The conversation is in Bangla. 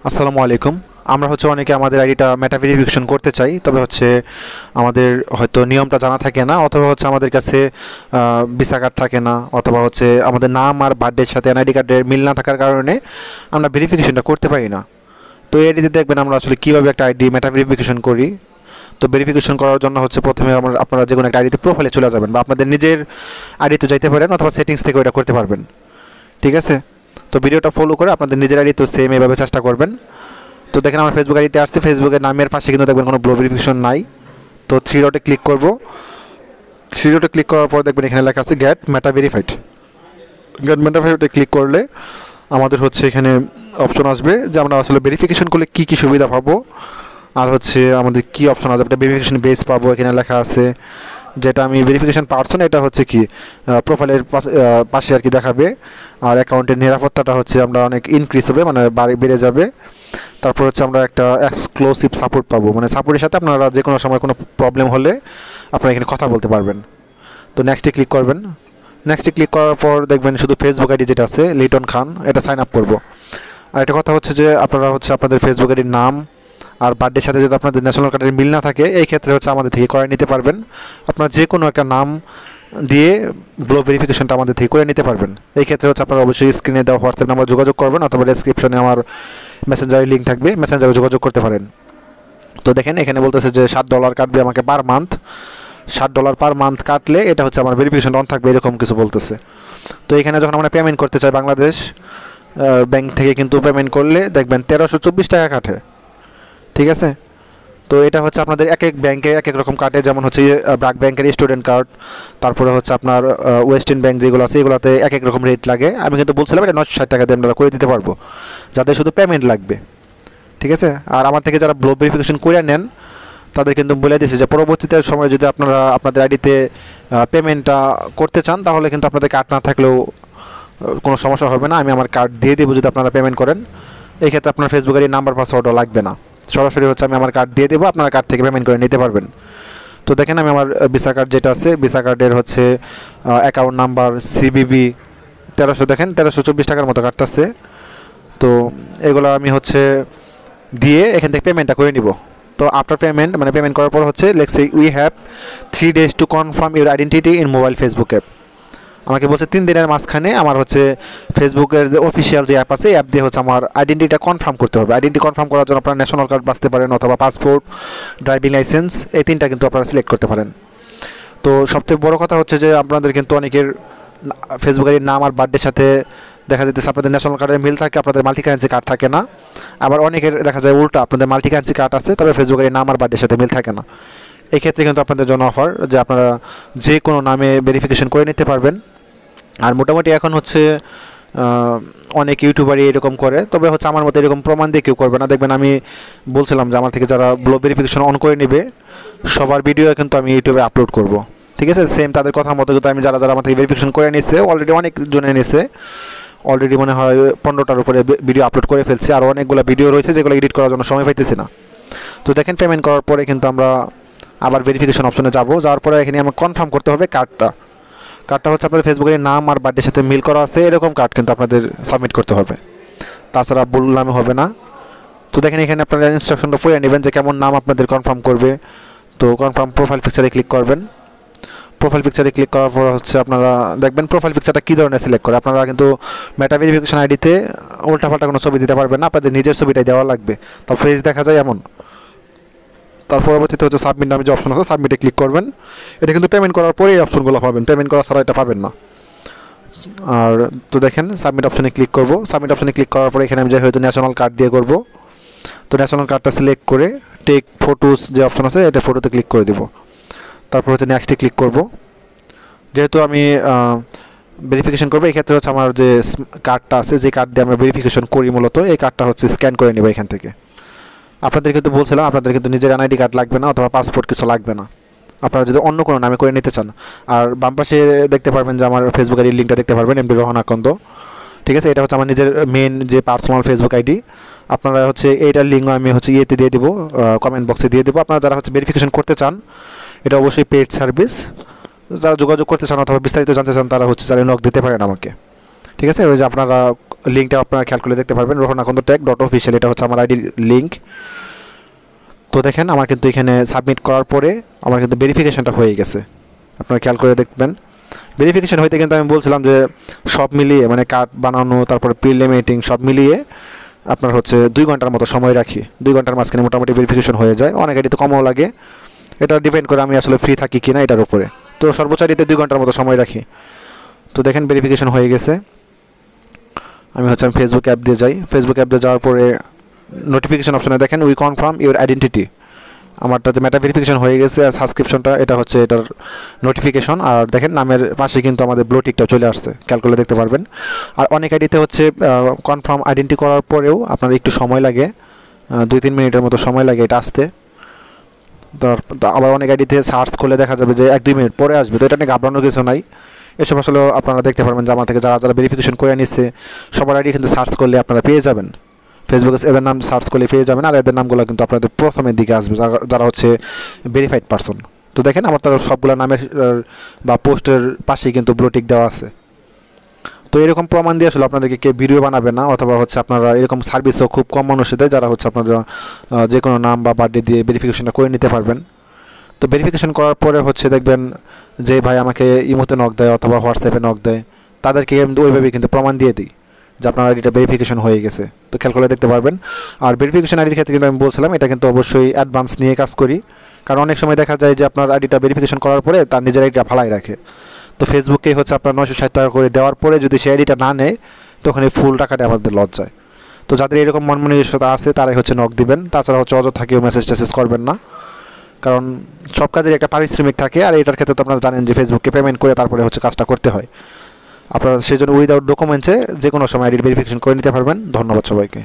আসসালামু আলাইকুম। আমরা অনেকে আমাদের আইডিটা মেটা ভেরিফিকেশন করতে চাই, তবে আমাদের হয়তো নিয়মটা জানা থাকে না, অথবা আমাদের কাছে ভিসা কার্ড থাকে না, অথবা আমাদের নাম আর বার্থডের সাথে এনআইডি কার্ডের মিল না থাকার কারণে আমরা ভেরিফিকেশনটা করতে পারি না। তো এই আইডিতে দেখবেন আমরা কীভাবে একটা আইডি মেটা ভেরিফিকেশন করি। তো ভেরিফিকেশন করার জন্য প্রথমে আপনারা যে কোনো একটা আইডিতে প্রোফাইলে চলে যাবেন, বা আপনাদের নিজের আইডিতে যাইতে পারেন, অথবা সেটিংস থেকে ওইটা করতে পারবেন। ঠিক আছে, তো ভিডিওটা ফলো করে আপনাদের নিজের আইডি তো সেম এভাবে চেষ্টা করবেন। তো দেখেন আমার ফেসবুক আইডিতে আসছে, ফেসবুকের নামের পাশে কিন্তু দেখবেন কোনো ব্লো ভেরিফিকেশন নাই। তো থ্রি ডটে ক্লিক করব। থ্রি ডটে ক্লিক করার পর দেখবেন এখানে লেখা আছে গেট মেটা ভেরিফাইড। গেট মেটা ভেরিফাইডে ক্লিক করলে আমাদের এখানে অপশন আসবে যে আমরা ভেরিফিকেশন করলে কী কী সুবিধা পাবো, আর আমাদের কী অপশন আসবে। একটা ভেরিফিকেশন বেস পাবো, এখানে লেখা আছে। যেটা আমি ভেরিফিকেশন পারসন, এটা কি প্রোফাইলের পাশে আর কি দেখাবে। আর অ্যাকাউন্টের নিরাপত্তাটা আমরা অনেক ইনক্রিজ হবে, মানে বেড়ে যাবে। তারপর আমরা একটা এক্সক্লুসিভ সাপোর্ট পাবো, মানে সাপোর্টের সাথে আপনারা যে কোনো সময় কোনো প্রবলেম হলে আপনারা এখানে কথা বলতে পারবেন। তো নেক্সটে ক্লিক করবেন। নেক্সটে ক্লিক করার পর দেখবেন শুধু ফেসবুক আইডি যেটা আছে লিটন খান, এটা সাইন আপ করবো। আর একটা কথা যে আপনারা আপনাদের ফেসবুক আইডির নাম আর বার্থডের সাথে যদি আপনাদের ন্যাশনাল কার্ডের মিল না থাকে, এই ক্ষেত্রে আমাদের থেকে করে নিতে পারবেন। আপনারা যে কোনো একটা নাম দিয়ে ব্লো ভেরিফিকেশনটা আমাদের থেকে করে নিতে পারবেন। এই ক্ষেত্রে আপনারা অবশ্যই স্ক্রিনে দেওয়া হোয়াটসঅ্যাপ নাম্বার যোগাযোগ করবেন, অথবা ডেসক্রিপশনে আমার মেসেঞ্জারের লিঙ্ক থাকবে, মেসেঞ্জারে যোগাযোগ করতে পারেন। তো দেখেন এখানে বলতেছে যে $7 কাটবে আমাকে পার মান্থ। $7 পার মান্থ কাটলে এটা আমার ভেরিফিকেশন অন থাকবে, এরকম কিছু বলতেছে। তো এখানে যখন আমরা পেমেন্ট করতে চাই বাংলাদেশ ব্যাংক থেকে, কিন্তু পেমেন্ট করলে দেখবেন 1324 টাকা কাটে। ঠিক আছে, তো এটা আপনাদের এক এক ব্যাংকে এক এক রকম কাটে। যেমন ব্র্যাক ব্যাংকের স্টুডেন্ট কার্ড, তারপরে আপনার ওয়েস্টার্ন ব্যাংক যেগুলো আছে এগুলোতে এক এক রকম রেট লাগে। আমি কিন্তু বলছিলাম এটা 960 টাকা দিয়ে আমরা করে দিতে পারবো, যাদের শুধু পেমেন্ট লাগবে। ঠিক আছে, আর আমার থেকে যারা ব্লো ভেরিফিকেশন করে নেন তাদের কিন্তু বলে দিয়েছে যে পরবর্তীতে সময় যদি আপনারা আপনাদের আইডিতে পেমেন্টটা করতে চান, তাহলে কিন্তু আপনাদের কার্ড না থাকলেও কোনো সমস্যা হবে না। আমি আমার কার্ড দিয়ে দেবো যদি আপনারা পেমেন্ট করেন। এই ক্ষেত্রে আপনার ফেসবুক আইডির নাম্বার পাসওয়ার্ডও লাগবে না, সরাসরি আমি আমার কার্ড দিয়ে দেবো, আপনার কার্ড থেকে পেমেন্ট করে নিতে পারবেন। তো দেখেন আমি আমার ভিসা কার্ড যেটা আছে, ভিসা কার্ডের অ্যাকাউন্ট নাম্বার CBB 1300, দেখেন 1324 টাকার মতো কাটতেছে। তো এগুলো আমি দিয়ে এখান থেকে পেমেন্টটা করে নিব। তো আফটার পেমেন্ট, মানে পেমেন্ট করার পর let's say we have 3 days to confirm your identity in mobile Facebook app. আমাকে বলছে 3 দিনের মাঝখানে আমার ফেসবুকের যে অফিসিয়াল যে অ্যাপ আছে, অ্যাপ দিয়ে আমার আইডেন্টিটিটা কনফার্ম করতে হবে। আইডেন্টি কনফার্ম করার জন্য আপনারা ন্যাশনাল কার্ড বাছতে পারেন, অথবা পাসপোর্ট, ড্রাইভিং লাইসেন্স, এই 3টা কিন্তু আপনারা সিলেক্ট করতে পারেন। তো সবথেকে বড় কথা যে আপনাদের কিন্তু অনেকের ফেসবুক আইডির নাম আর বার্থডের সাথে দেখা যাচ্ছে আপনাদের ন্যাশনাল কার্ডের মিল থাকে, আপনাদের মাল্টি কারেন্সি কার্ড থাকে না। আবার অনেকের দেখা যায় উল্টা, আপনাদের মাল্টি কারেন্সি কার্ড আছে তবে ফেসবুক আইডির নাম আর বার্থডের সাথে মিল থাকে না। এই ক্ষেত্রে কিন্তু আপনাদের জন্য অফার যে আপনারা যে কোনো নামে ভেরিফিকেশন করে নিতে পারবেন। আর মোটামুটি এখন অনেক ইউটিউবারই এরকম করে, তবে আমার মতো এরকম প্রমাণ দিয়ে কেউ করবে না। দেখবেন আমি বলছিলাম যে আমার থেকে যারা ব্লো ভেরিফিকেশন অন করে নেবে সবার ভিডিও কিন্তু আমি ইউটিউবে আপলোড করব। ঠিক আছে, সেম তাদের কথা মতো কিন্তু আমি যারা যারা আমার থেকে ভেরিফিকেশন করে নিচ্ছে, অলরেডি অনেক জনে নিচ্ছে, অলরেডি মনে হয় 15টার উপরে ভিডিও আপলোড করে ফেলছি। আর অনেকগুলো ভিডিও রয়েছে যেগুলো এডিট করার জন্য সময় পাইতেছি না। তো দেখেন পেমেন্ট করার পরে কিন্তু আমরা আবার ভেরিফিকেশন অপশনে যাওয়ার পরে এখানে আমার কনফার্ম করতে হবে কার্ডটা আপনাদের ফেসবুকের নাম আর বার্থডের সাথে মিল করা আছে, এরকম কার্ড কিন্তু আপনাদের সাবমিট করতে হবে, তাছাড়া ভুল নামে হবে না। তো দেখেন এখানে আপনারা ইনস্ট্রাকশনটা পড়ে নেবেন যে কেমন নাম আপনাদের কনফার্ম করবে। তো কনফার্ম প্রোফাইল পিকচারে ক্লিক করবেন। প্রোফাইল পিকচারে ক্লিক করার পর আপনারা দেখবেন প্রোফাইল পিকচারটা কী ধরনের সিলেক্ট করে। আপনারা কিন্তু মেটা ভেরিফিকেশন আইডিতে উল্টাপাল্টা কোনো ছবি দিতে পারবেন না, আপনাদের নিজের ছবিটাই দেওয়া লাগবে, তো ফেস দেখা যায় এমন। তার পরবর্তীতে সাবমিট নামে যে অপশন আছে, সাবমিটে ক্লিক করবেন। এটা কিন্তু পেমেন্ট করার পরে এই অপশনগুলো পাবেন, পেমেন্ট করা ছাড়া এটা পাবেন না। আর তো দেখেন সাবমিট অপশনে ক্লিক করব। সাবমিট অপশনে ক্লিক করার পরে এখানে আমি যে হয়তো ন্যাশনাল কার্ড দিয়ে করব। তো ন্যাশনাল কার্ডটা সিলেক্ট করে টেক ফটোস যে অপশন আছে এটা ফটোতে ক্লিক করে দেব। তারপর নেক্সটে ক্লিক করব। যেহেতু আমি ভেরিফিকেশন করবো, এই ক্ষেত্রে আমার যে কার্ডটা আছে, যে কার্ড দিয়ে আমরা ভেরিফিকেশন করি মূলত, এই কার্ডটা স্ক্যান করে নেব এখান থেকে। আপনাদের কিন্তু বলছিলাম আপনাদের কিন্তু নিজের এনআইডি কার্ড লাগবে না, অথবা পাসপোর্ট কিছু লাগবে না, আপনারা যদি অন্য কোনো নামে করে নিতে চান। আর বাম পাশে দেখতে পারবেন যে আমার ফেসবুক আইডির লিঙ্কটা দেখতে পারবেন, MD রোহান আকন্দ। ঠিক আছে, এটা আমার নিজের মেন যে পার্সোনাল ফেসবুক আইডি। আপনারা এইটার লিঙ্ক আমি ইয়েতে দিয়ে দেবো, কমেন্ট বক্সে দিয়ে দেবো। আপনারা যারা ভেরিফিকেশন করতে চান, এটা অবশ্যই পেড সার্ভিস। যারা যোগাযোগ করতে চান অথবা বিস্তারিত জানতে চান তারা চাইলে নক দিতে পারেন আমাকে। ঠিক আছে, ওই যে আপনারা লিঙ্কটা আপনারা খেয়াল করে দেখতে পারবেন, rohanakondotech.official, এটা হচ্ছে আমার আইডির লিঙ্ক। তো দেখেন আমার কিন্তু এখানে সাবমিট করার পরে আমার কিন্তু ভেরিফিকেশনটা হয়ে গেছে, আপনারা খেয়াল করে দেখবেন। ভেরিফিকেশন হইতে কিন্তু আমি বলছিলাম যে সব মিলিয়ে মানে কার্ড বানানো তারপরে প্রিলিমিটিং সব মিলিয়ে আপনার হচ্ছে 2 ঘন্টার মতো সময় রাখি। 2 ঘন্টার মাঝখানে মোটামুটি ভেরিফিকেশন হয়ে যায়, অনেক আইডিতে কমও লাগে, এটা ডিপেন্ড করে আমি আসলে ফ্রি থাকি কিনা এটার উপরে। তো সর্বোচ্চ আইডিতে 2 ঘন্টার মতো সময় রাখি। তো দেখেন ভেরিফিকেশন হয়ে গেছে। আমি ফেসবুক অ্যাপ দিয়ে যাই, ফেসবুক অ্যাপ দিয়ে যাওয়ার পরে নোটিফিকেশন অপশনে দেখেন উই কনফার্ম ইউর আইডেন্টিটি, আমারটা যে মেটা ভেরিফিকেশন হয়ে গেছে আর সাবস্ক্রিপশনটা এটা হচ্ছে এটার নোটিফিকেশন। আর দেখেন নামের পাশে কিন্তু আমাদের ব্লু টিকটা চলে আসছে, খেয়াল করলে দেখতে পারবেন। আর অনেক আইডিতে হচ্ছে কনফার্ম আইডেন্টি করার পরেও আপনার একটু সময় লাগে, 2-3 মিনিটের মতো সময় লাগে এটা আসতে। আবার অনেক আইডিতে সার্চ করলে দেখা যাবে যে 1-2 মিনিট পরে আসবে, তো এটা নিয়ে ঘাবড়ানোর কিছু নাই। এসব আসলে আপনারা দেখতে পারবেন যে আমার থেকে যারা যারা ভেরিফিকেশন করে নিচ্ছে সবার আইডি কিন্তু সার্চ করলে আপনারা পেয়ে যাবেন, ফেসবুকে এদের নাম সার্চ করলে পেয়ে যাবেন। আর এদের নামগুলো কিন্তু আপনাদের প্রথমের দিকে আসবে যারা হচ্ছে ভেরিফাইড পারসন। তো দেখেন আমার তার সবগুলো নামের বা পোস্টের পাশেই কিন্তু ব্লু টিক দেওয়া আছে। তো এরকম প্রমাণ দিয়ে আসলে আপনাদেরকে কেউ ভিডিও বানাবে না, অথবা হচ্ছে আপনারা এরকম সার্ভিসও খুব কম মানুষ দেয় যারা হচ্ছে আপনারা যে কোনো নাম বা বার্থডে দিয়ে ভেরিফিকেশনটা করে নিতে পারবেন। তো ভেরিফিকেশন করার পরে হচ্ছে দেখবেন যে ভাই আমাকে ইমোতে নক দেয় অথবা হোয়াটসঅ্যাপে নক দেয় তাদেরকে কিন্তু ওইভাবেই কিন্তু প্রমাণ দিয়ে দিই যে আপনার আইডিটা ভেরিফিকেশন হয়ে গেছে। তো খেয়াল করে দেখতে পারবেন। আর ভেরিফিকেশন আইডির ক্ষেত্রে কিন্তু আমি বলছিলাম এটা কিন্তু অবশ্যই অ্যাডভান্স নিয়ে কাজ করি, কারণ অনেক সময় দেখা যায় যে আপনার আইডিটা ভেরিফিকেশন করার পরে তার নিজের আইডিটা ফালাই রাখে। তো ফেসবুকেই হচ্ছে আপনার 960 টাকা করে দেওয়ার পরে যদি সে আইডিটা না নেয় তখন এই ফুল টাকাটা আমাদের লস যায়। তো যাদের এরকম মনমানসিকতা আছে তারাই হচ্ছে নক দিবেন, তাছাড়া হচ্ছে অযথা কেউ মেসেজ টেসেজ করবেন না, কারণ সব কাজের একটা পারিশ্রমিক থাকে। আর এটার ক্ষেত্রে তো আপনারা জানেন যে ফেসবুককে পেমেন্ট করে তারপরে হচ্ছে কাজটা করতে হয়। আপনারা সেই জন্য উইদাউট ডকুমেন্টসে যে কোনো সময় আইডির ভেরিফিকেশন করে নিতে পারবেন। ধন্যবাদ সবাইকে।